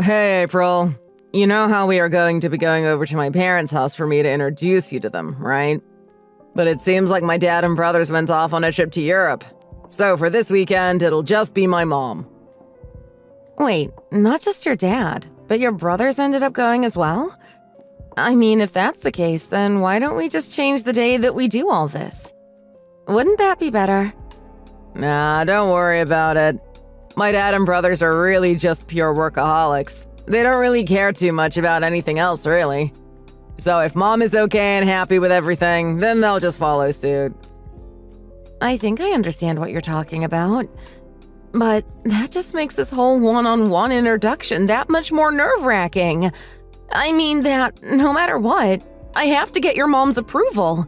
Hey, April. You know how we are going to be going over to my parents' house for me to introduce you to them, right? But it seems like my dad and brothers went off on a trip to Europe. So for this weekend, it'll just be my mom. Wait, not just your dad, but your brothers ended up going as well? I mean, if that's the case, then why don't we just change the day that we do all this? Wouldn't that be better? Nah, don't worry about it. My dad and brothers are really just pure workaholics. They don't really care too much about anything else, really. So if mom is okay and happy with everything, then they'll just follow suit. I think I understand what you're talking about. But that just makes this whole one-on-one introduction that much more nerve-wracking. I mean that, no matter what, I have to get your mom's approval.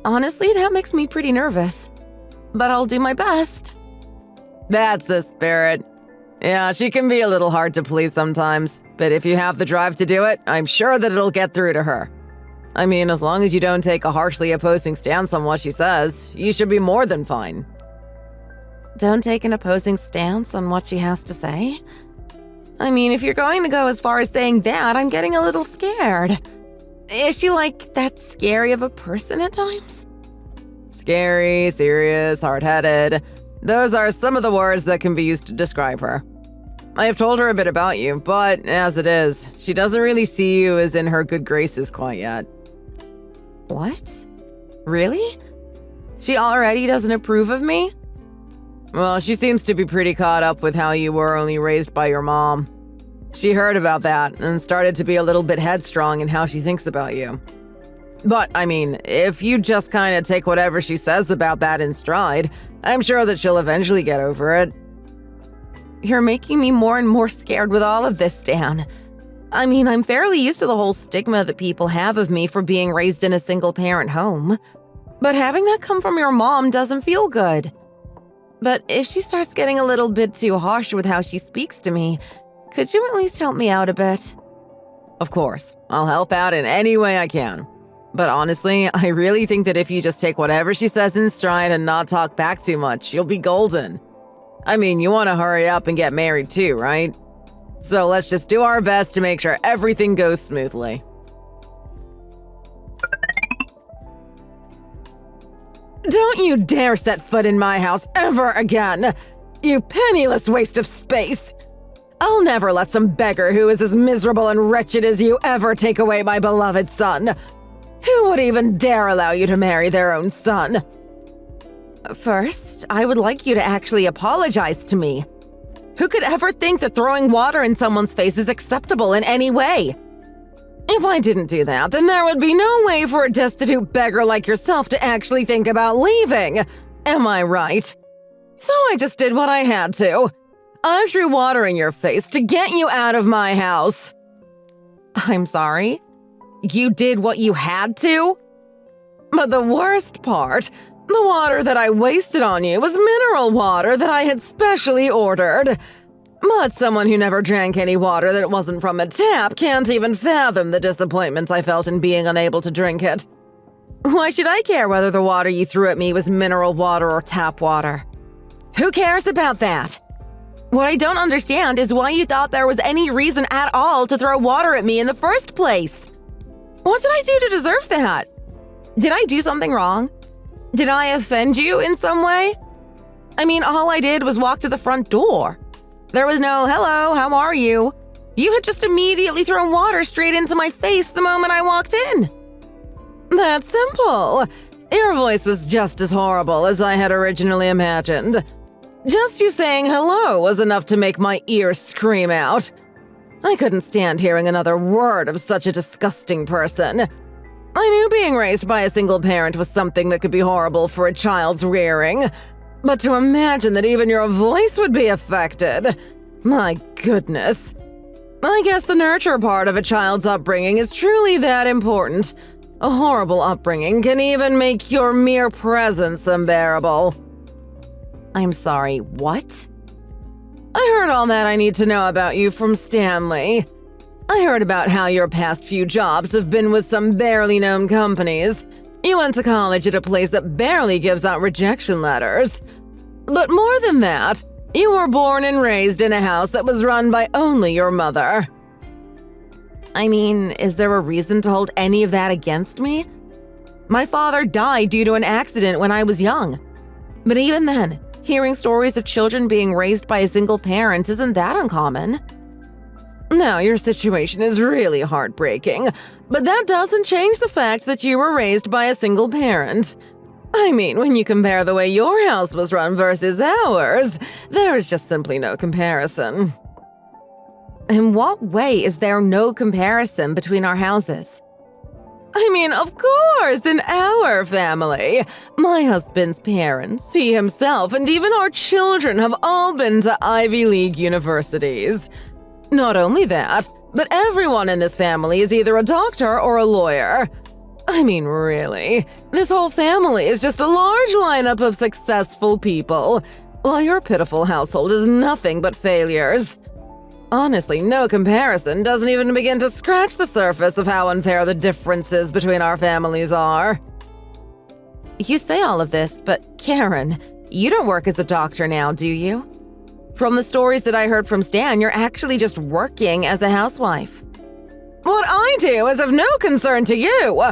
Honestly, that makes me pretty nervous. But I'll do my best. That's the spirit. Yeah, she can be a little hard to please sometimes, but if you have the drive to do it, I'm sure that it'll get through to her. I mean, as long as you don't take a harshly opposing stance on what she says, you should be more than fine. Don't take an opposing stance on what she has to say? I mean, if you're going to go as far as saying that, I'm getting a little scared. Is she like that scary of a person at times? Scary, serious, hard-headed. Those are some of the words that can be used to describe her. I have told her a bit about you, but as it is, she doesn't really see you as in her good graces quite yet. What? Really? She already doesn't approve of me? Well, she seems to be pretty caught up with how you were only raised by your mom. She heard about that and started to be a little bit headstrong in how she thinks about you. But, I mean, if you just kind of take whatever she says about that in stride, I'm sure that she'll eventually get over it. You're making me more and more scared with all of this, Stan. I mean, I'm fairly used to the whole stigma that people have of me for being raised in a single-parent home. But having that come from your mom doesn't feel good. But if she starts getting a little bit too harsh with how she speaks to me, could you at least help me out a bit? Of course, I'll help out in any way I can. But honestly, I really think that if you just take whatever she says in stride and not talk back too much, you'll be golden. I mean, you want to hurry up and get married too, right? So let's just do our best to make sure everything goes smoothly. Don't you dare set foot in my house ever again! You penniless waste of space! I'll never let some beggar who is as miserable and wretched as you ever take away my beloved son. Who would even dare allow you to marry their own son? First, I would like you to actually apologize to me. Who could ever think that throwing water in someone's face is acceptable in any way? If I didn't do that, then there would be no way for a destitute beggar like yourself to actually think about leaving. Am I right? So I just did what I had to. I threw water in your face to get you out of my house. I'm sorry? You did what you had to? But the worst part, the water that I wasted on you was mineral water that I had specially ordered. But someone who never drank any water that wasn't from a tap can't even fathom the disappointment I felt in being unable to drink it. Why should I care whether the water you threw at me was mineral water or tap water? Who cares about that? What I don't understand is why you thought there was any reason at all to throw water at me in the first place. What did I do to deserve that? Did I do something wrong? Did I offend you in some way? I mean, all I did was walk to the front door. There was no, hello, how are you? You had just immediately thrown water straight into my face the moment I walked in. That's simple. Your voice was just as horrible as I had originally imagined. Just you saying hello was enough to make my ears scream out. I couldn't stand hearing another word of such a disgusting person. I knew being raised by a single parent was something that could be horrible for a child's rearing. But to imagine that even your voice would be affected, my goodness. I guess the nurture part of a child's upbringing is truly that important. A horrible upbringing can even make your mere presence unbearable. I'm sorry, what? I heard all that I need to know about you from Stanley. I heard about how your past few jobs have been with some barely known companies. You went to college at a place that barely gives out rejection letters. But more than that, You were born and raised in a house that was run by only your mother. I mean, is there a reason to hold any of that against me? My father died due to an accident when I was young. But even then, hearing stories of children being raised by a single parent isn't that uncommon. Now, your situation is really heartbreaking, but that doesn't change the fact that you were raised by a single parent. I mean, when you compare the way your house was run versus ours, there is just simply no comparison. In what way is there no comparison between our houses? I mean, of course, in our family. My husband's parents, he himself, and even our children have all been to Ivy League universities. Not only that, but everyone in this family is either a doctor or a lawyer. I mean, really, this whole family is just a large lineup of successful people, while your pitiful household is nothing but failures. Honestly, no comparison doesn't even begin to scratch the surface of how unfair the differences between our families are. You say all of this, but Karen, you don't work as a doctor now, do you? From the stories that I heard from Stan, you're actually just working as a housewife. What I do is of no concern to you.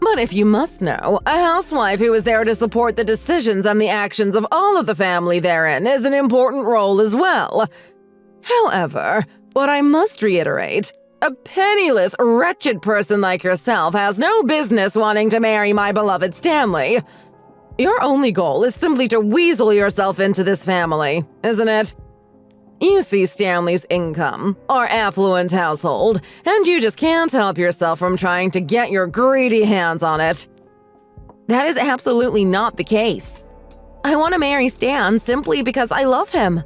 But if you must know, a housewife who is there to support the decisions and the actions of all of the family therein is an important role as well. However, what I must reiterate, a penniless, wretched person like yourself has no business wanting to marry my beloved Stanley. Your only goal is simply to weasel yourself into this family, isn't it? You see Stanley's income, our affluent household, and you just can't help yourself from trying to get your greedy hands on it. That is absolutely not the case. I want to marry Stan simply because I love him.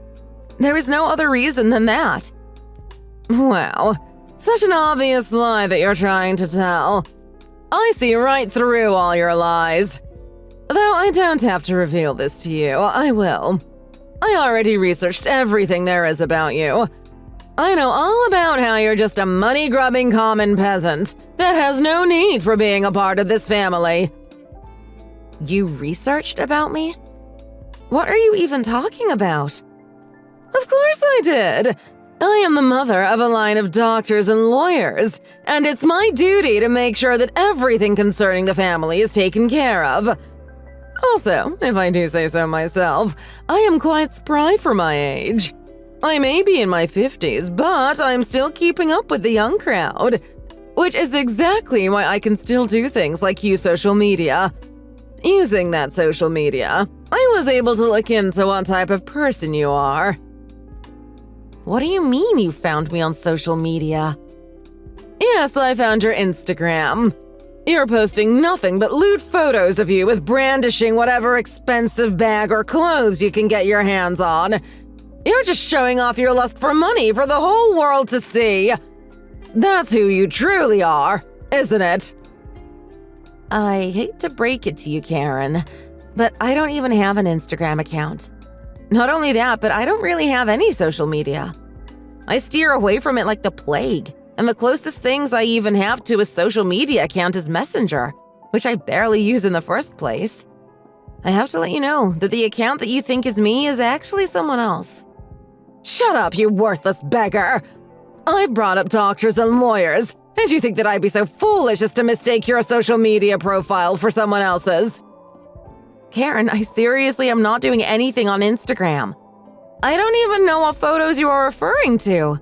There is no other reason than that. Wow, such an obvious lie that you're trying to tell. I see right through all your lies. Though I don't have to reveal this to you, I will. I already researched everything there is about you. I know all about how you're just a money-grubbing common peasant that has no need for being a part of this family. You researched about me? What are you even talking about? Of course I did. I am the mother of a line of doctors and lawyers, and it's my duty to make sure that everything concerning the family is taken care of. Also, if I do say so myself, I am quite spry for my age. I may be in my 50s, but I'm still keeping up with the young crowd, which is exactly why I can still do things like use social media. Using that social media, I was able to look into what type of person you are. What do you mean you found me on social media? Yes, I found your Instagram. You're posting nothing but lewd photos of you with brandishing whatever expensive bag or clothes you can get your hands on. You're just showing off your lust for money for the whole world to see. That's who you truly are, isn't it? I hate to break it to you, Karen, but I don't even have an Instagram account. Not only that, but I don't really have any social media. I steer away from it like the plague, and the closest things I even have to a social media account is Messenger, which I barely use in the first place. I have to let you know that the account that you think is me is actually someone else. Shut up, you worthless beggar! I've brought up doctors and lawyers, and you think that I'd be so foolish as to mistake your social media profile for someone else's? Karen, I seriously am not doing anything on Instagram. I don't even know what photos you are referring to.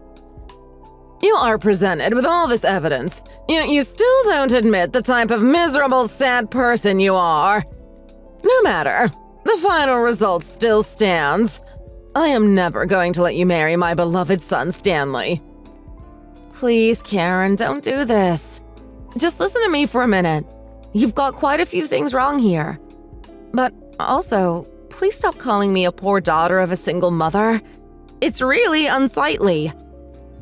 You are presented with all this evidence, yet you still don't admit the type of miserable, sad person you are. No matter, the final result still stands. I am never going to let you marry my beloved son, Stanley. Please, Karen, don't do this. Just listen to me for a minute. You've got quite a few things wrong here. But also, please stop calling me a poor daughter of a single mother. It's really unsightly.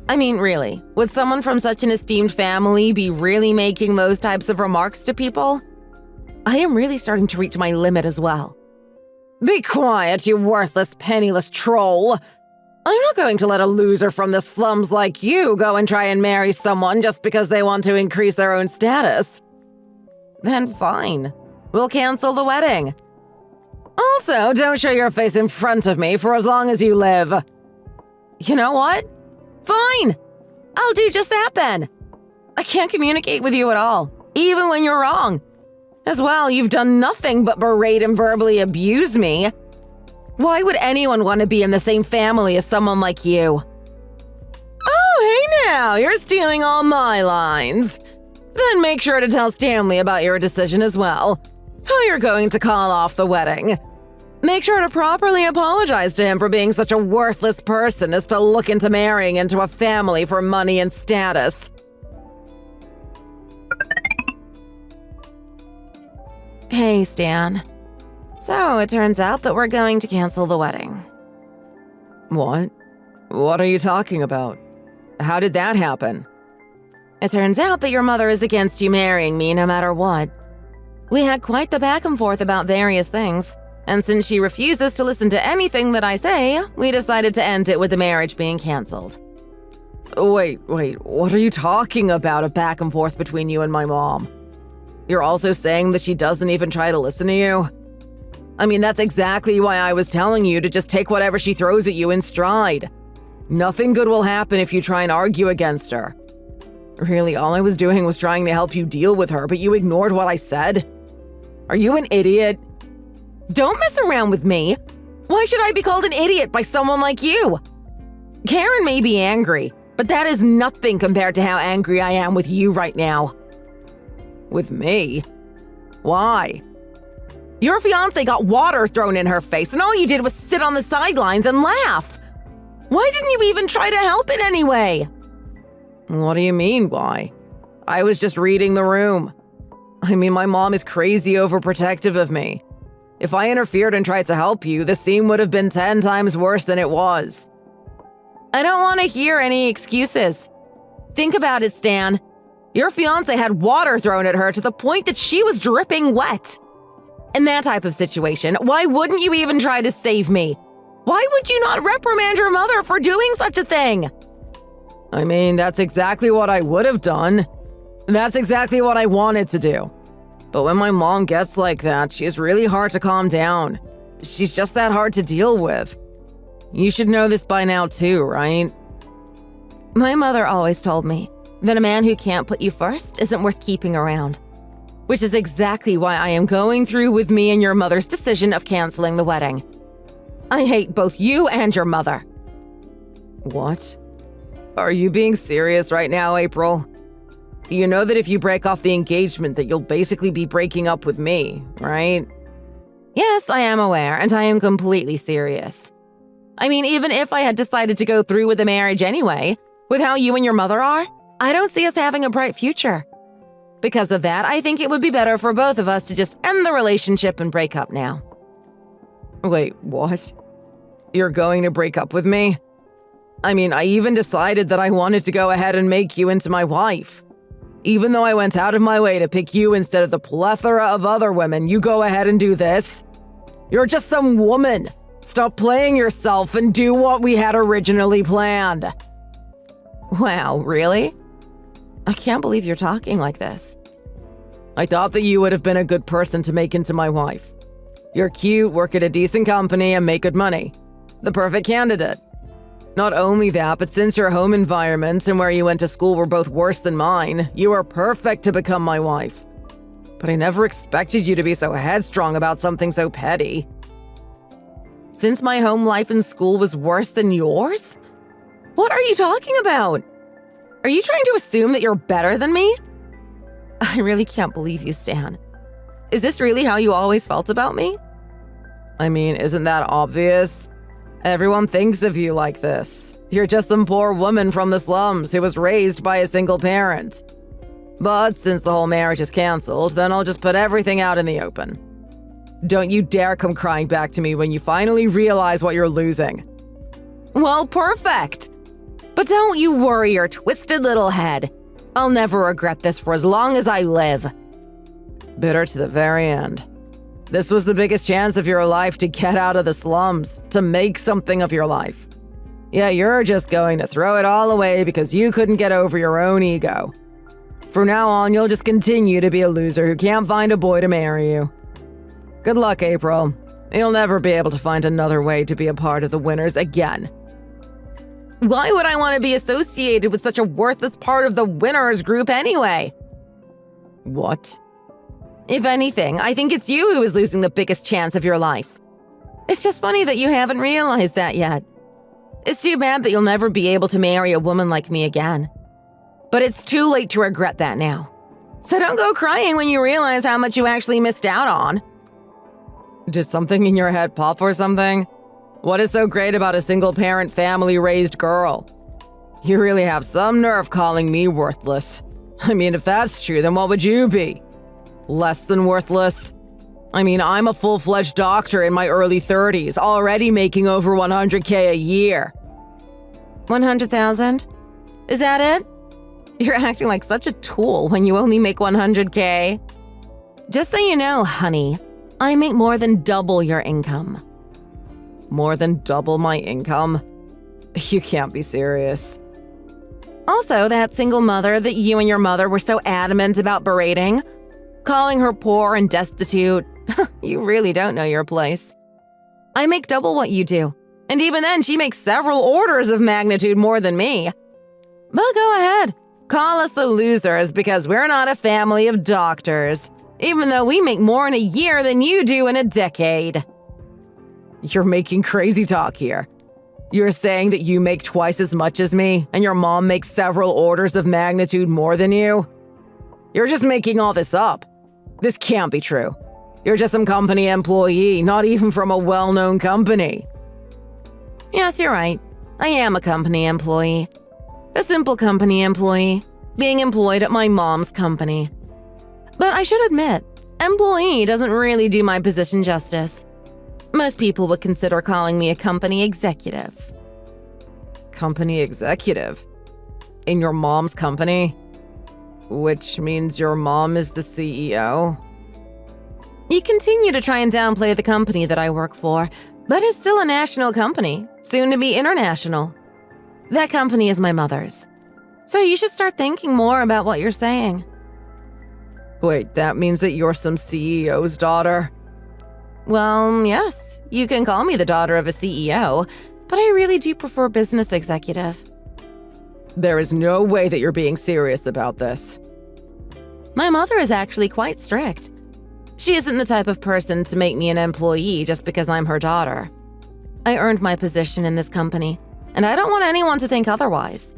I mean, really, would someone from such an esteemed family be really making those types of remarks to people? I am really starting to reach my limit as well. Be quiet, you worthless, penniless troll. I'm not going to let a loser from the slums like you go and try and marry someone just because they want to increase their own status. Then fine. We'll cancel the wedding. Also, don't show your face in front of me for as long as you live. You know what? Fine! I'll do just that then. I can't communicate with you at all, even when you're wrong. As well, you've done nothing but berate and verbally abuse me. Why would anyone want to be in the same family as someone like you? Oh, hey now, you're stealing all my lines. Then make sure to tell Stanley about your decision as well. How you're going to call off the wedding. Make sure to properly apologize to him for being such a worthless person as to look into marrying into a family for money and status. Hey, Stan. So, it turns out that we're going to cancel the wedding. What? What are you talking about? How did that happen? It turns out that your mother is against you marrying me no matter what. We had quite the back and forth about various things, and since she refuses to listen to anything that I say, we decided to end it with the marriage being canceled. Wait, what are you talking about, a back and forth between you and my mom? You're also saying that she doesn't even try to listen to you? I mean, that's exactly why I was telling you to just take whatever she throws at you in stride. Nothing good will happen if you try and argue against her. Really, all I was doing was trying to help you deal with her, but you ignored what I said? Are you an idiot? Don't mess around with me. Why should I be called an idiot by someone like you? Karen may be angry, but that is nothing compared to how angry I am with you right now. With me? Why? Your fiancé got water thrown in her face, and all you did was sit on the sidelines and laugh. Why didn't you even try to help in any way? What do you mean, why? I was just reading the room. I mean, my mom is crazy overprotective of me. If I interfered and tried to help you, the scene would have been 10 times worse than it was. I don't want to hear any excuses. Think about it, Stan. Your fiancé had water thrown at her to the point that she was dripping wet. In that type of situation, why wouldn't you even try to save me? Why would you not reprimand your mother for doing such a thing? I mean, that's exactly what I would have done. That's exactly what I wanted to do. But when my mom gets like that, she's really hard to calm down. She's just that hard to deal with. You should know this by now too, right? My mother always told me that a man who can't put you first isn't worth keeping around. Which is exactly why I am going through with me and your mother's decision of canceling the wedding. I hate both you and your mother. What? Are you being serious right now, April? You know that if you break off the engagement that you'll basically be breaking up with me, right? Yes, I am aware, and I am completely serious. I mean, even if I had decided to go through with the marriage anyway, with how you and your mother are, I don't see us having a bright future. Because of that, I think it would be better for both of us to just end the relationship and break up now. Wait, what? You're going to break up with me? I mean, I even decided that I wanted to go ahead and make you into my wife. Even though I went out of my way to pick you instead of the plethora of other women, you go ahead and do this? You're just some woman. Stop playing yourself and do what we had originally planned. Wow, really? I can't believe you're talking like this. I thought that you would have been a good person to make into my wife. You're cute, work at a decent company, and make good money. The perfect candidate. Not only that, but since your home environment and where you went to school were both worse than mine, you are perfect to become my wife. But I never expected you to be so headstrong about something so petty. Since my home life and school was worse than yours? What are you talking about? Are you trying to assume that you're better than me? I really can't believe you, Stan. Is this really how you always felt about me? I mean, isn't that obvious? Everyone thinks of you like this. You're just some poor woman from the slums who was raised by a single parent. But since the whole marriage is canceled, then I'll just put everything out in the open. Don't you dare come crying back to me when you finally realize what you're losing. Well, perfect. But don't you worry your twisted little head. I'll never regret this for as long as I live. Bitter to the very end. This was the biggest chance of your life to get out of the slums, to make something of your life. Yeah, you're just going to throw it all away because you couldn't get over your own ego. From now on, you'll just continue to be a loser who can't find a boy to marry you. Good luck, April. You'll never be able to find another way to be a part of the winners again. Why would I want to be associated with such a worthless part of the winners group anyway? What? If anything, I think it's you who is losing the biggest chance of your life. It's just funny that you haven't realized that yet. It's too bad that you'll never be able to marry a woman like me again. But it's too late to regret that now. So don't go crying when you realize how much you actually missed out on. Did something in your head pop or something? What is so great about a single-parent, family-raised girl? You really have some nerve calling me worthless. I mean, if that's true, then what would you be? Less than worthless? I mean, I'm a full-fledged doctor in my early 30s, already making over $100K a year. 100,000? Is that it? You're acting like such a tool when you only make 100K. Just so you know, honey, I make more than double your income. More than double my income? You can't be serious. Also, that single mother that you and your mother were so adamant about berating, calling her poor and destitute, you really don't know your place. I make double what you do, and even then she makes several orders of magnitude more than me. But go ahead, call us the losers because we're not a family of doctors, even though we make more in a year than you do in a decade. You're making crazy talk here. You're saying that you make twice as much as me, and your mom makes several orders of magnitude more than you? You're just making all this up. This can't be true. You're just some company employee, not even from a well-known company. Yes, you're right. I am a company employee. A simple company employee, being employed at my mom's company. But I should admit, employee doesn't really do my position justice. Most people would consider calling me a company executive. Company executive? In your mom's company? Which means your mom is the CEO? You continue to try and downplay the company that I work for, but it's still a national company, soon to be international. That company is my mother's. So you should start thinking more about what you're saying. Wait, that means that you're some CEO's daughter? Well, yes, you can call me the daughter of a CEO, but I really do prefer business executive. There is no way that you're being serious about this. My mother is actually quite strict. She isn't the type of person to make me an employee just because I'm her daughter. I earned my position in this company, and I don't want anyone to think otherwise.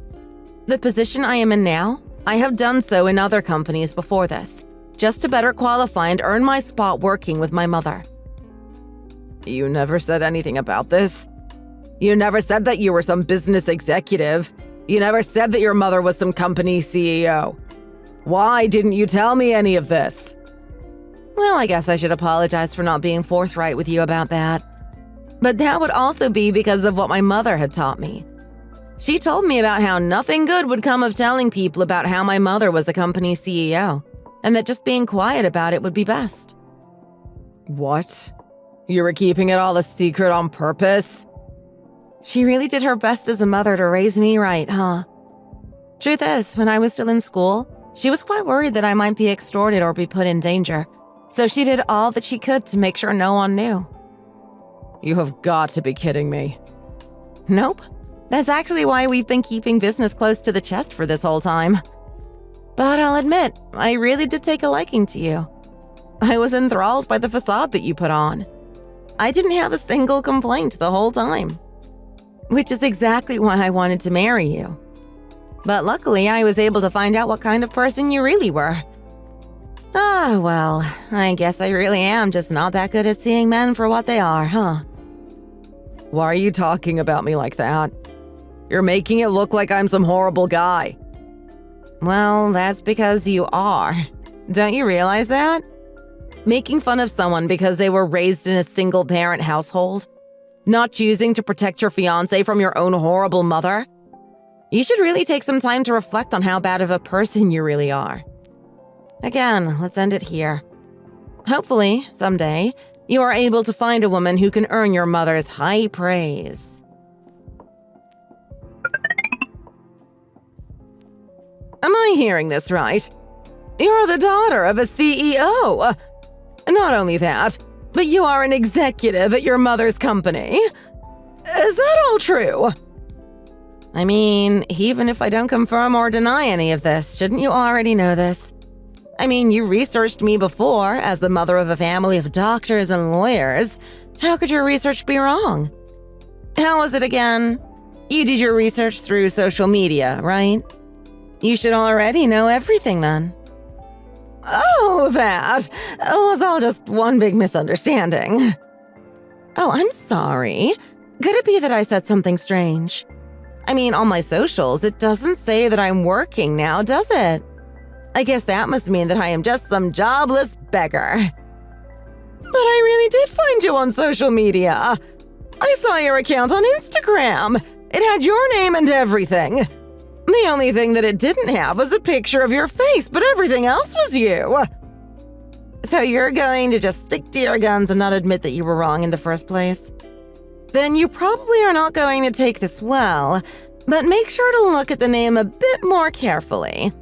The position I am in now, I have done so in other companies before this, just to better qualify and earn my spot working with my mother. You never said anything about this. You never said that you were some business executive. You never said that your mother was some company CEO. Why didn't you tell me any of this? Well, I guess I should apologize for not being forthright with you about that. But that would also be because of what my mother had taught me. She told me about how nothing good would come of telling people about how my mother was a company CEO, and that just being quiet about it would be best. What? You were keeping it all a secret on purpose? She really did her best as a mother to raise me right, huh? Truth is, when I was still in school, she was quite worried that I might be extorted or be put in danger, so she did all that she could to make sure no one knew. You have got to be kidding me. Nope. That's actually why we've been keeping business close to the chest for this whole time. But I'll admit, I really did take a liking to you. I was enthralled by the facade that you put on. I didn't have a single complaint the whole time. Which is exactly why I wanted to marry you. But luckily, I was able to find out what kind of person you really were. Ah, well, I guess I really am just not that good at seeing men for what they are, huh? Why are you talking about me like that? You're making it look like I'm some horrible guy. Well, that's because you are. Don't you realize that? Making fun of someone because they were raised in a single-parent household? Not choosing to protect your fiancé from your own horrible mother? You should really take some time to reflect on how bad of a person you really are. Again, let's end it here. Hopefully, someday, you are able to find a woman who can earn your mother's high praise. Am I hearing this right? You're the daughter of a CEO. Not only that, but you are an executive at your mother's company. Is that all true? I mean, even if I don't confirm or deny any of this, shouldn't you already know this? I mean, you researched me before as the mother of a family of doctors and lawyers. How could your research be wrong? How was it again? You did your research through social media, right? You should already know everything then. Oh, that was all just one big misunderstanding. Oh, I'm sorry. Could it be that I said something strange? I mean, on my socials, it doesn't say that I'm working now, does it? I guess that must mean that I am just some jobless beggar. But I really did find you on social media. I saw your account on Instagram. It had your name and everything. The only thing that it didn't have was a picture of your face, but everything else was you. So you're going to just stick to your guns and not admit that you were wrong in the first place? Then you probably are not going to take this well, but make sure to look at the name a bit more carefully.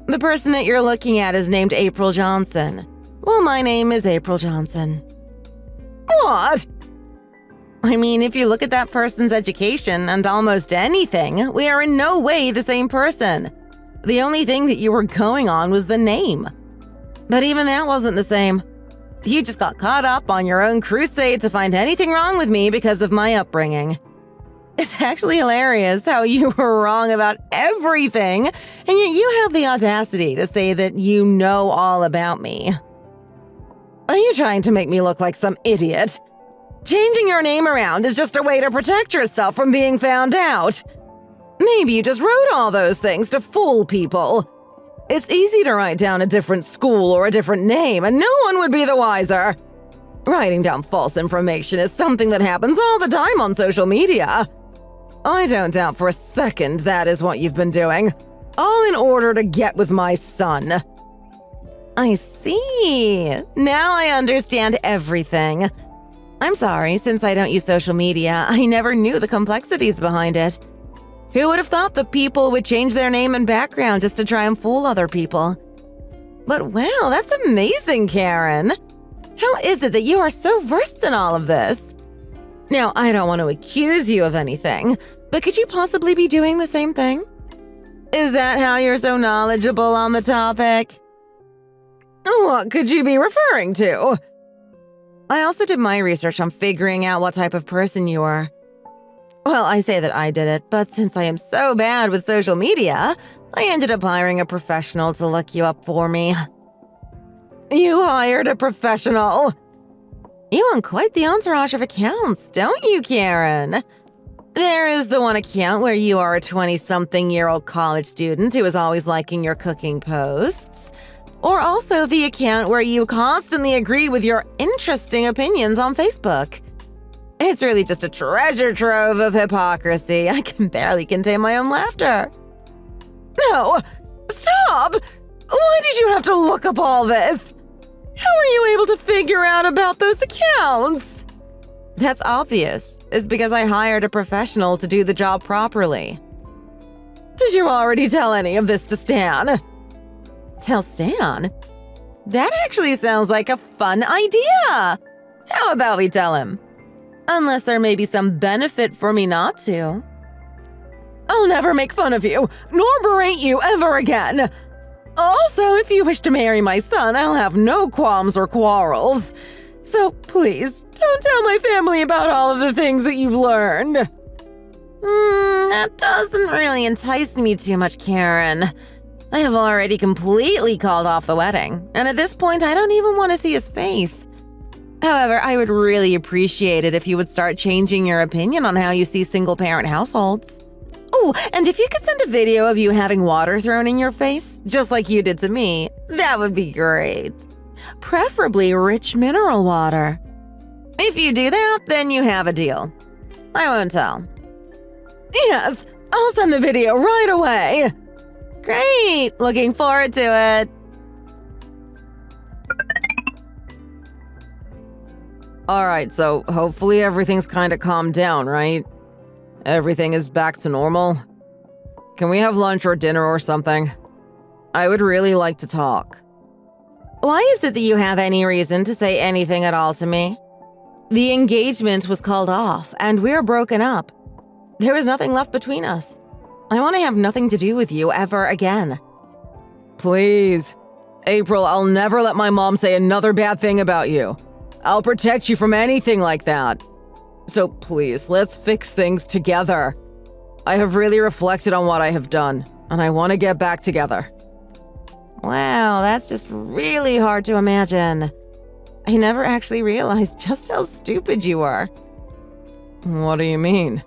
The person that you're looking at is named April Johnson. Well, my name is April Johnson. What? I mean, if you look at that person's education and almost anything, we are in no way the same person. The only thing that you were going on was the name. But even that wasn't the same. You just got caught up on your own crusade to find anything wrong with me because of my upbringing. It's actually hilarious how you were wrong about everything, and yet you have the audacity to say that you know all about me. Are you trying to make me look like some idiot? Changing your name around is just a way to protect yourself from being found out. Maybe you just wrote all those things to fool people. It's easy to write down a different school or a different name, and no one would be the wiser. Writing down false information is something that happens all the time on social media. I don't doubt for a second that is what you've been doing, all in order to get with my son. I see. Now I understand everything. I'm sorry, since I don't use social media, I never knew the complexities behind it. Who would have thought that people would change their name and background just to try and fool other people? But wow, that's amazing, Karen. How is it that you are so versed in all of this? Now, I don't want to accuse you of anything, but could you possibly be doing the same thing? Is that how you're so knowledgeable on the topic? What could you be referring to? I also did my research on figuring out what type of person you are. Well, I say that I did it, but since I am so bad with social media, I ended up hiring a professional to look you up for me. You hired a professional? You own quite the entourage of accounts, don't you, Karen? There is the one account where you are a 20-something-year-old college student who is always liking your cooking posts. Or also the account where you constantly agree with your interesting opinions on Facebook. It's really just a treasure trove of hypocrisy. I can barely contain my own laughter. No! Stop! Why did you have to look up all this? How are you able to figure out about those accounts? That's obvious. It's because I hired a professional to do the job properly. Did you already tell any of this to Stan? Tell Stan? That actually sounds like a fun idea! How about we tell him? Unless there may be some benefit for me not to. I'll never make fun of you, nor berate you ever again. Also, if you wish to marry my son, I'll have no qualms or quarrels. So please, don't tell my family about all of the things that you've learned. That doesn't really entice me too much, Karen. I have already completely called off the wedding, and at this point, I don't even want to see his face. However, I would really appreciate it if you would start changing your opinion on how you see single-parent households. Oh, and if you could send a video of you having water thrown in your face, just like you did to me, that would be great. Preferably rich mineral water. If you do that, then you have a deal. I won't tell. Yes, I'll send the video right away. Great, looking forward to it. Alright, so hopefully everything's kinda calmed down, right? Everything is back to normal? Can we have lunch or dinner or something? I would really like to talk. Why is it that you have any reason to say anything at all to me? The engagement was called off, and we're broken up. There is nothing left between us. I want to have nothing to do with you ever again. Please. April, I'll never let my mom say another bad thing about you. I'll protect you from anything like that. So please, let's fix things together. I have really reflected on what I have done, and I want to get back together. Wow, that's just really hard to imagine. I never actually realized just how stupid you were. What do you mean?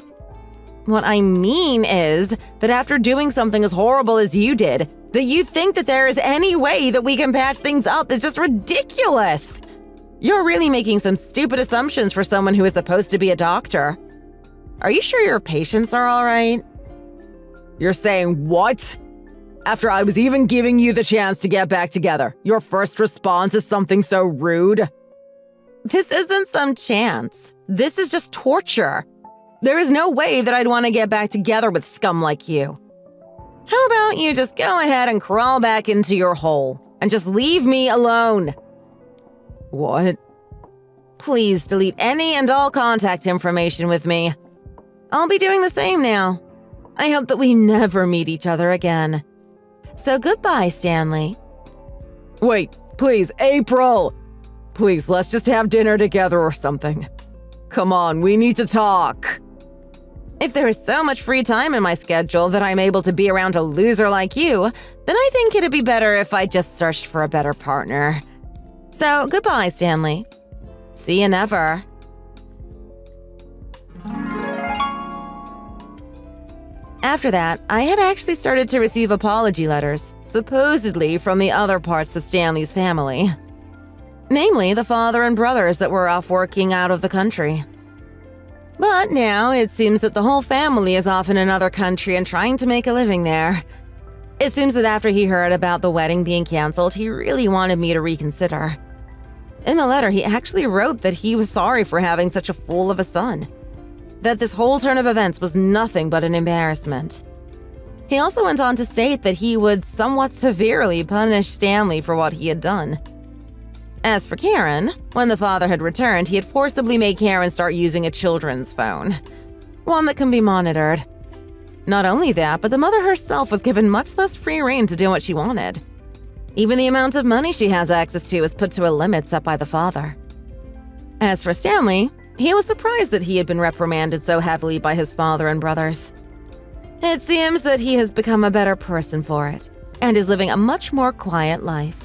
What I mean is that after doing something as horrible as you did, that you think that there is any way that we can patch things up is just ridiculous. You're really making some stupid assumptions for someone who is supposed to be a doctor. Are you sure your patients are all right? You're saying what? After I was even giving you the chance to get back together, your first response is something so rude? This isn't some chance. This is just torture. There is no way that I'd want to get back together with scum like you. How about you just go ahead and crawl back into your hole and just leave me alone? What? Please delete any and all contact information with me. I'll be doing the same now. I hope that we never meet each other again. So goodbye, Stanley. Wait, please, April! Please, let's just have dinner together or something. Come on, we need to talk. If there is so much free time in my schedule that I'm able to be around a loser like you, then I think it'd be better if I just searched for a better partner. So goodbye, Stanley. See you never. After that, I had actually started to receive apology letters, supposedly from the other parts of Stanley's family. Namely, the father and brothers that were off working out of the country. But now it seems that the whole family is off in another country and trying to make a living there. It seems that after he heard about the wedding being canceled, he really wanted me to reconsider. In the letter, he actually wrote that he was sorry for having such a fool of a son. That this whole turn of events was nothing but an embarrassment. He also went on to state that he would somewhat severely punish Stanley for what he had done. As for Karen, when the father had returned, he had forcibly made Karen start using a children's phone, one that can be monitored. Not only that, but the mother herself was given much less free rein to do what she wanted. Even the amount of money she has access to is put to a limit set by the father. As for Stanley, he was surprised that he had been reprimanded so heavily by his father and brothers. It seems that he has become a better person for it, and is living a much more quiet life.